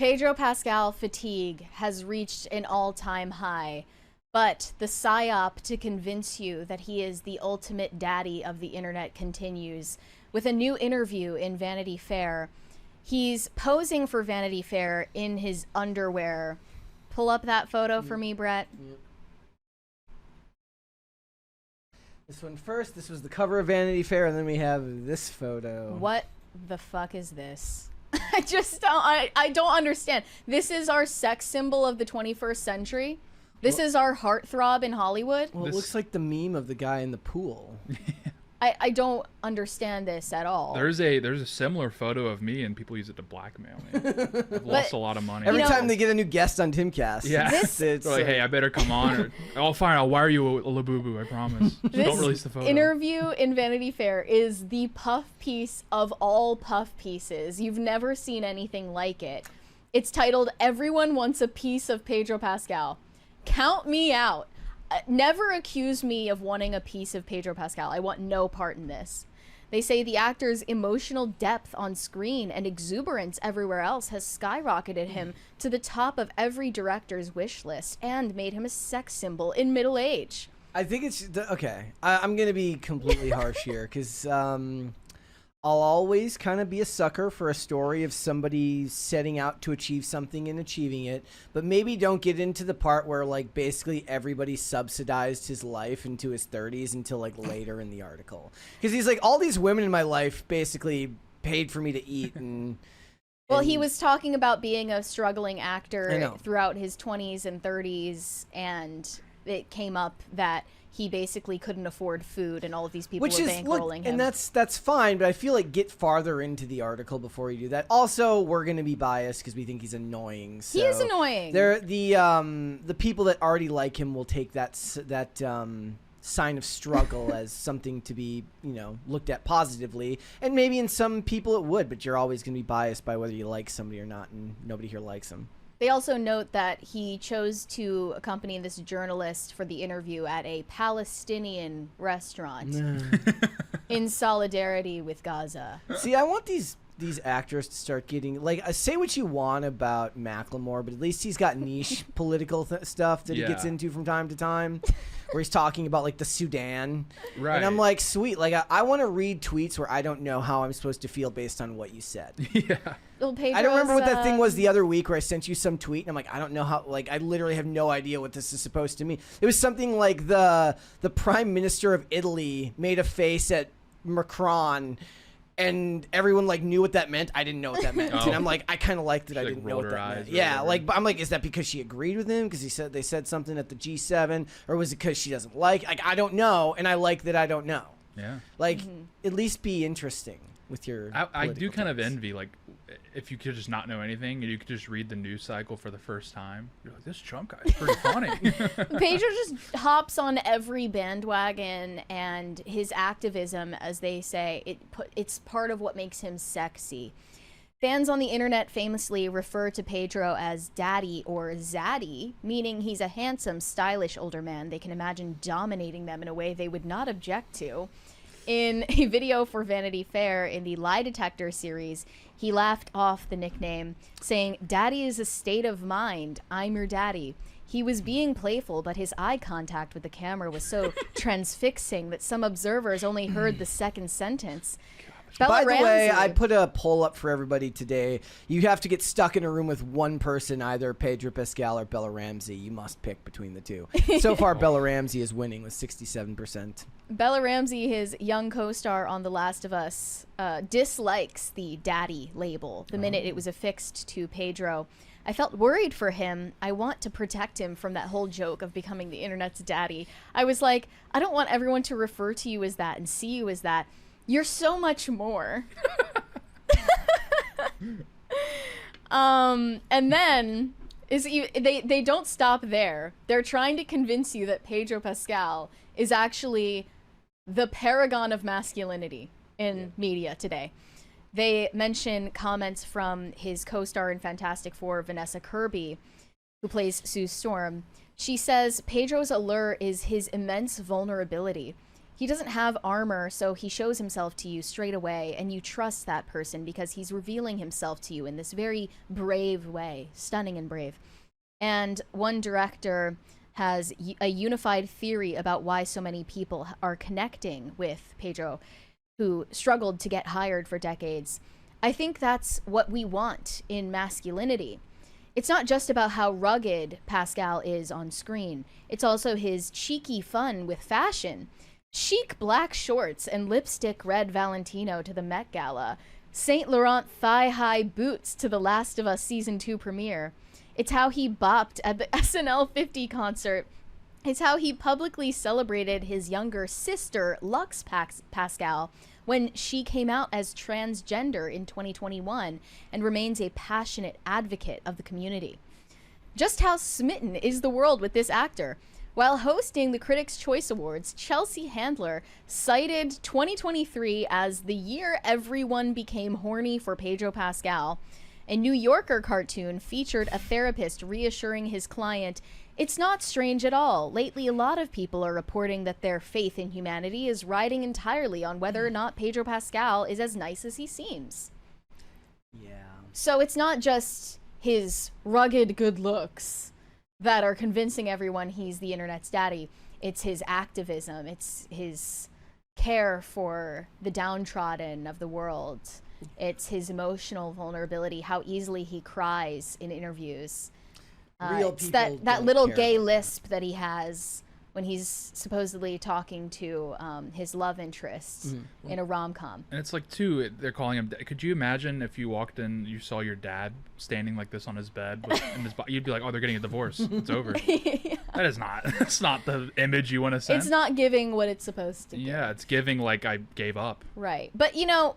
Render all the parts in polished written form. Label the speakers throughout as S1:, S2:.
S1: Pedro Pascal fatigue has reached an all-time high, but the psyop to convince you that he is the ultimate daddy of the internet continues with a new interview in Vanity Fair. He's posing for Vanity Fair in his underwear. Pull up that photo for me, Brett.
S2: Yep. This one first. This was the cover of Vanity Fair, and then we have this photo.
S1: What the fuck is this? I just don't. I don't understand. This is our sex symbol of the 21st century. This is our heartthrob in Hollywood.
S2: Well, it looks like the meme of the guy in the pool.
S1: I don't understand this at all.
S3: There's a similar photo of me, and people use it to blackmail me. I've lost a lot of money.
S2: Every time they get a new guest on Timcast.
S3: Yeah.
S2: It's
S3: like, hey, I better come on. Or, oh, fine, I'll wire you a labubu, I promise. Just don't release the photo.
S1: Interview in Vanity Fair is the puff piece of all puff pieces. You've never seen anything like it. It's titled, "Everyone Wants a Piece of Pedro Pascal." Count me out. Never accuse me of wanting a piece of Pedro Pascal. I want no part in this. They say the actor's emotional depth on screen and exuberance everywhere else has skyrocketed him to the top of every director's wish list and made him a sex symbol in middle age.
S2: I think it's okay. I'm gonna be completely harsh here because I'll always kind of be a sucker for a story of somebody setting out to achieve something and achieving it, but maybe don't get into the part where like basically everybody subsidized his life into his 30s until like later in the article. Because he's like, all these women in my life basically paid for me to eat and...
S1: Well, he was talking about being a struggling actor throughout his 20s and 30s, and it came up that he basically couldn't afford food, and all of these people were bankrolling him.
S2: And that's fine, but I feel like get farther into the article before you do that. Also, we're going to be biased because we think he's annoying. So
S1: he is annoying.
S2: The people that already like him will take that sign of struggle as something to be, looked at positively. And maybe in some people it would, but you're always going to be biased by whether you like somebody or not, and nobody here likes him.
S1: They also note that he chose to accompany this journalist for the interview at a Palestinian restaurant in solidarity with Gaza.
S2: See, I want these actors to start getting, like, say what you want about Macklemore, but at least he's got niche political stuff that he gets into from time to time, where he's talking about, like, the Sudan.
S3: Right.
S2: And I'm like, sweet. Like, I want to read tweets where I don't know how I'm supposed to feel based on what you said.
S3: Yeah.
S1: Well,
S2: I don't remember what that thing was the other week where I sent you some tweet, and I'm like, I don't know how, like, I literally have no idea what this is supposed to mean. It was something like the Prime Minister of Italy made a face at Macron, and everyone like knew what that meant. I didn't know what that meant, and I'm like, I kind of liked that I didn't know what that meant. Yeah, like, but I'm like, is that because she agreed with him because they said something at the G7, or was it because she doesn't like I don't know, and I like that I don't know.
S3: Yeah,
S2: like at least be interesting with your.
S3: I do kind of envy, like, if you could just not know anything and you could just read the news cycle for the first time. You're like, this Trump guy is pretty funny.
S1: Pedro just hops on every bandwagon, and his activism, as they say, it's part of what makes him sexy. Fans on the internet famously refer to Pedro as daddy or zaddy, meaning he's a handsome, stylish older man they can imagine dominating them in a way they would not object to. In a video for Vanity Fair in the Lie Detector series, he laughed off the nickname, saying, "Daddy is a state of mind. I'm your daddy." He was being playful, but his eye contact with the camera was so transfixing that some observers only heard the second sentence.
S2: By the way, I put a poll up for everybody today. You have to get stuck in a room with one person, either Pedro Pascal or Bella Ramsey. You must pick between the two. So far, Bella Ramsey is winning with 67%.
S1: Bella Ramsey, his young co-star on The Last of Us, dislikes the daddy label the minute it was affixed to Pedro. I felt worried for him. I want to protect him from that whole joke of becoming the internet's daddy. I was like, I don't want everyone to refer to you as that and see you as that. You're so much more. And then they don't stop there. They're trying to convince you that Pedro Pascal is actually the paragon of masculinity in media today. They mention comments from his co-star in Fantastic Four, Vanessa Kirby, who plays Sue Storm. She says Pedro's allure is his immense vulnerability. He doesn't have armor, so he shows himself to you straight away, and you trust that person because he's revealing himself to you in this very brave way, stunning and brave. And one director has a unified theory about why so many people are connecting with Pedro, who struggled to get hired for decades. I think that's what we want in masculinity. It's not just about how rugged Pascal is on screen. It's also his cheeky fun with fashion. Chic black shorts and lipstick red Valentino to the Met Gala. Saint Laurent thigh-high boots to the Last of Us Season 2 premiere. It's how he bopped at the SNL 50 concert. It's how he publicly celebrated his younger sister, Lux Pascal, when she came out as transgender in 2021 and remains a passionate advocate of the community. Just how smitten is the world with this actor? While hosting the Critics' Choice Awards, Chelsea Handler cited 2023 as the year everyone became horny for Pedro Pascal. A New Yorker cartoon featured a therapist reassuring his client, "It's not strange at all. Lately, a lot of people are reporting that their faith in humanity is riding entirely on whether or not Pedro Pascal is as nice as he seems."
S2: Yeah.
S1: So it's not just his rugged good looks that are convincing everyone he's the internet's daddy. It's his activism. It's his care for the downtrodden of the world. It's his emotional vulnerability, how easily he cries in interviews.
S2: Real
S1: It's
S2: people
S1: that
S2: don't
S1: little
S2: care
S1: gay
S2: about that.
S1: lisp that he has when he's supposedly talking to his love interest in a rom-com.
S3: And it's like, too, they're calling him. Could you imagine if you walked in, you saw your dad standing like this on his bed, you'd be like, "Oh, they're getting a divorce. It's over."
S1: Yeah.
S3: That is not. That's not the image you want to send.
S1: It's not giving what it's supposed to.
S3: Yeah, it's giving like I gave up.
S1: Right. But, you know,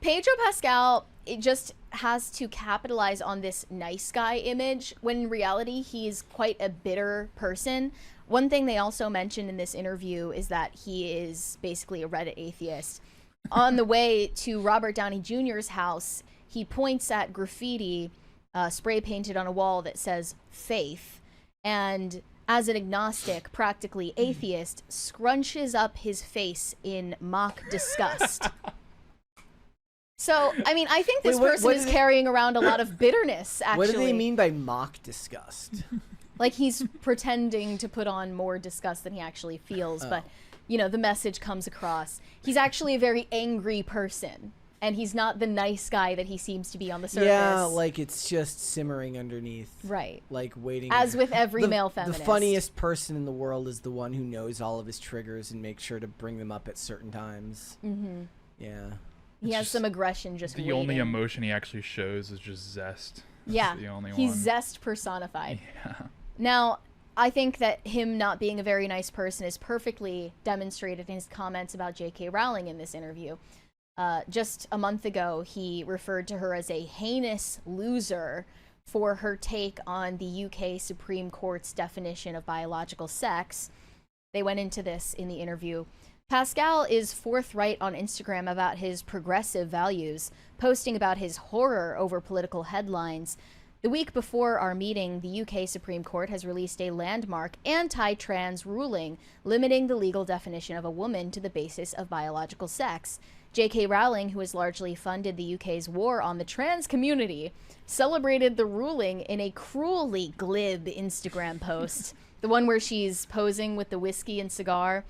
S1: Pedro Pascal, it just has to capitalize on this nice guy image when in reality he's quite a bitter person. One thing they also mentioned in this interview is that he is basically a Reddit atheist. On the way to Robert Downey Jr.'s house, he points at graffiti spray painted on a wall that says faith, and as an agnostic, practically atheist, scrunches up his face in mock disgust. So, I mean, I think this
S2: Wait,
S1: person is carrying around a lot of bitterness, actually.
S2: What do they mean by mock disgust?
S1: Like he's pretending to put on more disgust than he actually feels, but, you know, the message comes across. He's actually a very angry person, and he's not the nice guy that he seems to be on the surface.
S2: Yeah, like it's just simmering underneath.
S1: Right.
S2: Like waiting.
S1: As with every male feminist.
S2: The funniest person in the world is the one who knows all of his triggers and makes sure to bring them up at certain times.
S1: Mm-hmm.
S2: Yeah.
S1: He has some aggression just
S3: The
S1: waiting.
S3: only emotion he actually shows is just zest.
S1: Yeah.
S3: That's the only
S1: He's
S3: one.
S1: zest personified.
S3: Yeah.
S1: Now, I think that him not being a very nice person is perfectly demonstrated in his comments about J.K. Rowling in this interview. Just a month ago, he referred to her as a heinous loser for her take on the UK Supreme Court's definition of biological sex. They went into this in the interview. Pascal is forthright on Instagram about his progressive values, posting about his horror over political headlines. The week before our meeting, the UK Supreme Court has released a landmark anti-trans ruling limiting the legal definition of a woman to the basis of biological sex. J.K. Rowling, who has largely funded the UK's war on the trans community, celebrated the ruling in a cruelly glib Instagram post, the one where she's posing with the whiskey and cigar.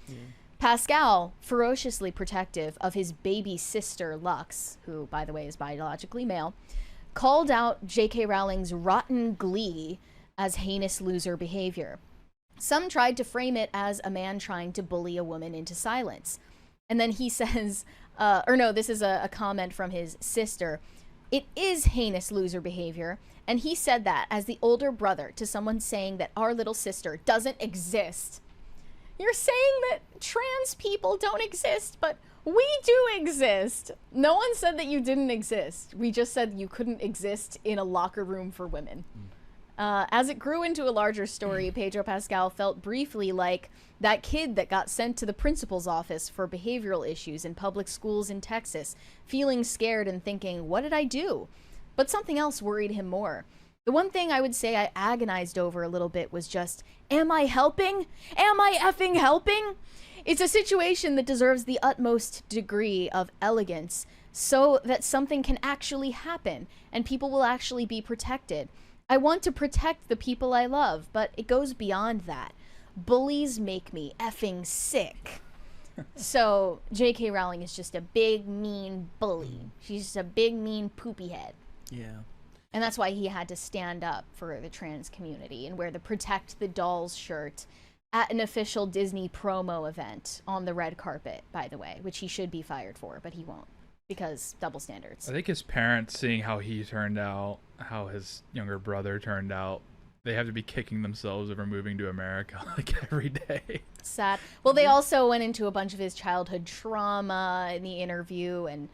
S1: Pascal, ferociously protective of his baby sister, Lux, who, by the way, is biologically male, called out J.K. Rowling's rotten glee as heinous loser behavior. Some tried to frame it as a man trying to bully a woman into silence. And then he says, this is a comment from his sister. It is heinous loser behavior. And he said that as the older brother to someone saying that our little sister doesn't exist. You're saying that trans people don't exist, but we do exist. No one said that you didn't exist. We just said you couldn't exist in a locker room for women. As it grew into a larger story, Pedro Pascal felt briefly like that kid that got sent to the principal's office for behavioral issues in public schools in Texas, feeling scared and thinking, what did I do? But something else worried him more. The one thing I would say I agonized over a little bit was just, am I helping? Am I effing helping? It's a situation that deserves the utmost degree of elegance so that something can actually happen and people will actually be protected. I want to protect the people I love, but it goes beyond that. Bullies make me effing sick. So J.K. Rowling is just a big, mean bully. She's just a big, mean poopy head.
S2: Yeah.
S1: And that's why he had to stand up for the trans community and wear the Protect the Dolls shirt at an official Disney promo event on the red carpet, by the way, which he should be fired for, but he won't because double standards.
S3: I think his parents, seeing how he turned out, how his younger brother turned out, they have to be kicking themselves over moving to America like every day.
S1: Sad. Well, they also went into a bunch of his childhood trauma in the interview, and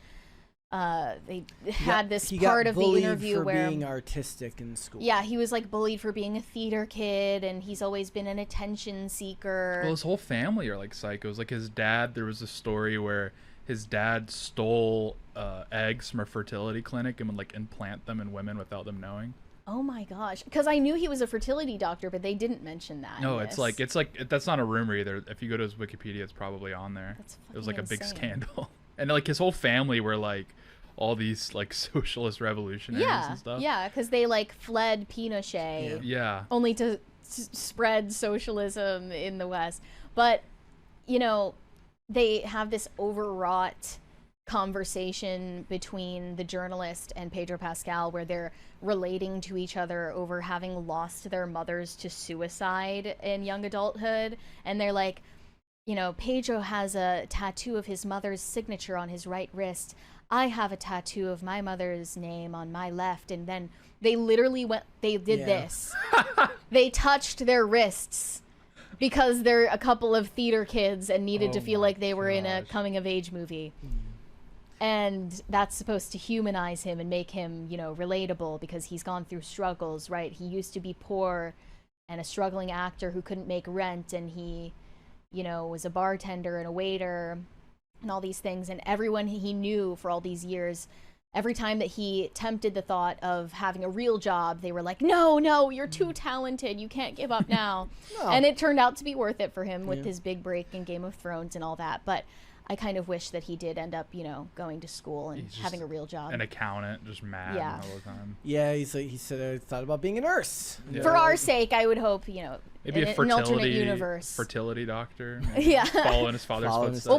S1: they had this part of the interview where
S2: being artistic in school.
S1: Yeah, he was like bullied for being a theater kid, and he's always been an attention seeker.
S3: Well, his whole family are like psychos. Like his dad, there was a story where his dad stole eggs from a fertility clinic and would like implant them in women without them knowing.
S1: Oh my gosh, because I knew he was a fertility doctor, but they didn't mention that.
S3: No, it's like that's not a rumor either. If you go to his Wikipedia, it's probably on there.
S1: That's
S3: It was like a big
S1: insane.
S3: scandal, and like his whole family were like all these like socialist revolutionaries and stuff.
S1: Yeah, because they like fled Pinochet
S3: Yeah.
S1: only to spread socialism in the West. But, you know, they have this overwrought conversation between the journalist and Pedro Pascal where they're relating to each other over having lost their mothers to suicide in young adulthood. And they're like, you know, Pedro has a tattoo of his mother's signature on his right wrist. I have a tattoo of my mother's name on my left. And then they literally did this. They touched their wrists because they're a couple of theater kids and needed to feel like they were in a coming of age movie. And that's supposed to humanize him and make him, you know, relatable because he's gone through struggles, right? He used to be poor and a struggling actor who couldn't make rent, and he, you know, was a bartender and a waiter and all these things. And everyone he knew for all these years, every time that he tempted the thought of having a real job, they were like, no, you're too talented. You can't give up now.
S2: No.
S1: And it turned out to be worth it for him with his big break in Game of Thrones and all that. But I kind of wish that he did end up, you know, going to school and
S3: He's just
S1: having a real job.
S3: An accountant, just mad
S1: Yeah.
S3: all the time.
S2: Yeah, he said I thought about being a nurse.
S3: Yeah.
S1: For our sake, I would hope, you know,
S3: Maybe
S1: in an alternate universe.
S3: fertility doctor.
S1: Yeah.
S3: Following his father's
S2: Following his
S3: footsteps.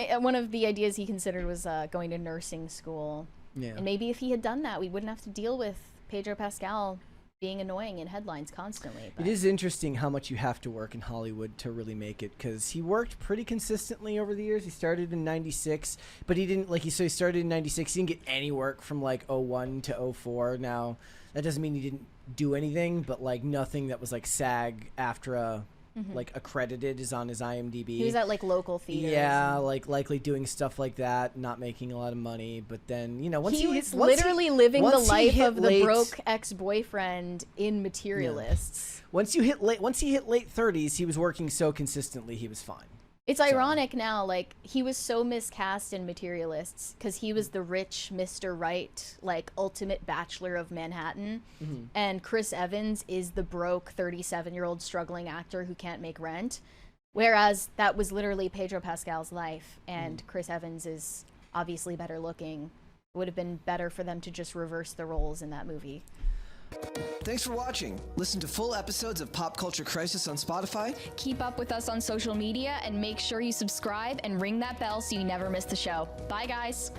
S1: Well, one of the ideas he considered was going to nursing school.
S2: Yeah.
S1: And maybe if he had done that, we wouldn't have to deal with Pedro Pascal being annoying in headlines constantly. But
S2: It is interesting how much you have to work in Hollywood to really make it, because he worked pretty consistently over the years. He started in 96, but he didn't, like, he started in 96. He didn't get any work from, like, 01 to 04. Now, that doesn't mean he didn't do anything, but, like, nothing that was, like, SAG-AFTRA, like, accredited is on his IMDb.
S1: he was at like local theaters.
S2: Yeah, like, likely doing stuff like that, not making a lot of money. But then, you know, once
S1: he
S2: he
S1: was
S2: hit, once
S1: literally living the
S2: once he
S1: life
S2: hit
S1: of the
S2: late-
S1: broke ex-boyfriend in Materialists.
S2: Once he hit late 30s, he was working so consistently, he was fine.
S1: It's ironic now, like, he was so miscast in Materialists because he was the rich Mr. Right, like, ultimate bachelor of Manhattan. And Chris Evans is the broke 37-year-old struggling actor who can't make rent. Whereas that was literally Pedro Pascal's life, and Chris Evans is obviously better looking. It would have been better for them to just reverse the roles in that movie.
S4: Thanks for watching. Listen to full episodes of Pop Culture Crisis on Spotify.
S5: Keep up with us on social media and make sure you subscribe and ring that bell so you never miss the show. Bye, guys.